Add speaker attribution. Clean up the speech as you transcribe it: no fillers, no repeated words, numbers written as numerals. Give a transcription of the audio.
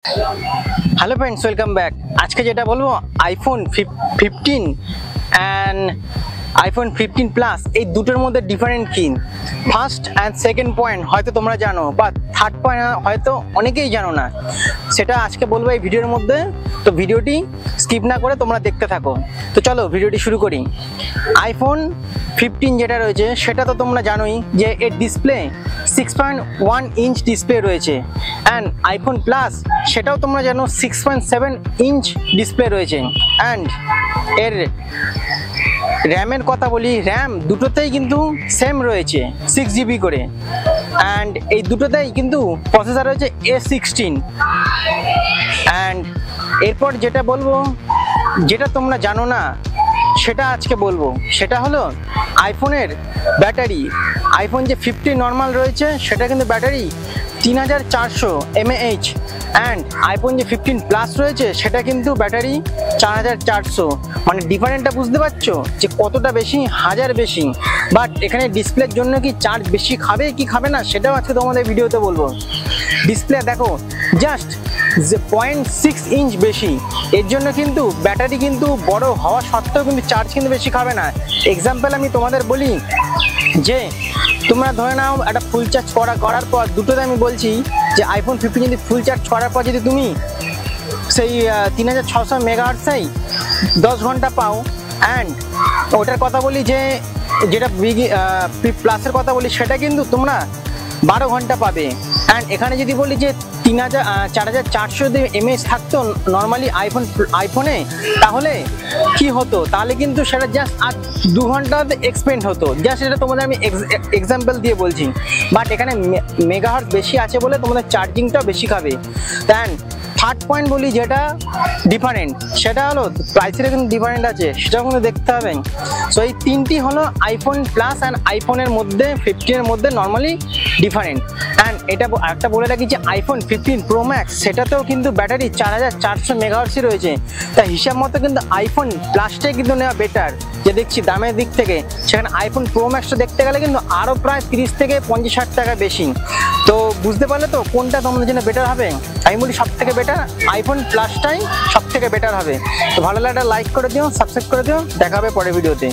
Speaker 1: Hello friends, welcome back. আজকে যেটা বলবো আইফোন 15 অ্যান্ড আইফোন 15 প্লাস এই দুটোর মধ্যে ডিফারেন্ট কি। ফার্স্ট অ্যান্ড সেকেন্ড পয়েন্ট হয়তো তোমরা জানো, বা থার্ড পয়েন্ট হয়তো অনেকেই জানো না, সেটা আজকে বলবো এই ভিডিওর মধ্যে। তো ভিডিওটি স্কিপ না করে তোমরা দেখতে থাকো। তো চলো ভিডিওটি শুরু করি। আইফোন 15 যেটা রয়েছে সেটা তো তোমরা জানোই যে এর ডিসপ্লে 6.1 ইঞ্চ ডিসপ্লে রয়েছে, অ্যান্ড আইফোন প্লাস সেটাও তোমরা জানো 6.7 ইঞ্চ ডিসপ্লে রয়েছে। অ্যান্ড এর র্যামের কথা বলি, র্যাম দুটোতেই কিন্তু সেম রয়েছে 6GB করে, অ্যান্ড এই দুটোতেই কিন্তু প্রসেসর রয়েছে A16। অ্যান্ড এরপর যেটা বলবো, যেটা তোমরা জানো না সেটা আজকে বলবো, সেটা হলো আইফোনের ব্যাটারি। আইফোন যে 50 নর্মাল রয়েছে সেটা কিন্তু ব্যাটারি 3400 mAh, অ্যান্ড আইফোন যে 15 প্লাস রয়েছে সেটা কিন্তু ব্যাটারি 4400। মানে ডিফারেন্টটা বুঝতে পারছো যে কতটা বেশি, হাজার বেশি। বাট এখানে ডিসপ্লের জন্য কি চার্জ বেশি খাবে কি খাবে না সেটাও আজকে তোমাদের ভিডিওতে বলবো। ডিসপ্লে দেখো জাস্ট 0.6 ইঞ্চ বেশি, এর জন্য কিন্তু ব্যাটারি কিন্তু বড় হওয়া সত্ত্বেও কিন্তু চার্জ কিন্তু বেশি খাবে না। এক্সাম্পল আমি তোমাদের বলি যে তোমরা ধরে নাও একটা ফুল চার্জ করার পর, দুটোতে আমি বলছি যে আইফোন 15 যদি ফুল চার্জ করার পর যদি তুমি সেই 3600 মেগাহার্টজেই 10 ঘন্টা পাও, অ্যান্ড ওটার কথা বলি যে যেটা প্লাসের কথা বলি সেটা কিন্তু তোমরা 12 ঘন্টা পাবে। অ্যান্ড এখানে যদি বলি যে 4400 যদি mAh থাকতো নর্মালি আইফোনে, তাহলে কি হতো, তাহলে কিন্তু সেটা জাস্ট আর 2 ঘন্টাতে এক্সপেন্ড হতো। জাস্ট এটা তোমাদের আমি এক্সাম্পল দিয়ে বলছি। বাট এখানে মেগাহার্টজ বেশি আছে বলে তোমাদের চার্জিংটাও বেশি খাবে। অ্যান্ড থার্ড পয়েন্ট বলি যেটা ডিফারেন্ট, সেটা হলো প্রাইসের কিন্তু ডিফারেন্ট আছে, সেটাও কিন্তু দেখতে হবে। সো এই তিনটি হলো আইফোন প্লাস অ্যান্ড আইফোনের মধ্যে 15-এর মধ্যে নর্মালি ডিফারেন্ট। অ্যান্ড এটা একটা বলে রাখি যে আইফোন 15 প্রো ম্যাক্স সেটাতেও কিন্তু ব্যাটারি 4400 মেগাহার্টজই রয়েছে। তাই হিসাব মতো কিন্তু আইফোন প্লাসটাই কিন্তু নেওয়া বেটার, যে দেখছি দামের দিক থেকে। সেখানে আইফোন প্রো ম্যাক্সটা দেখতে গেলে কিন্তু আরও প্রায় 30 থেকে 50-60 টাকা বেশি। তো বুঝতে পারলে তো কোনটা তোমাদের জন্য বেটার হবে। আমি বলি সব থেকে বেটার আইফোন প্লাসটাই সব থেকে বেটার হবে। তো ভালো লাগলে লাইক করে দিও, সাবস্ক্রাইব করে দিও, দেখা হবে পরের ভিডিওতে।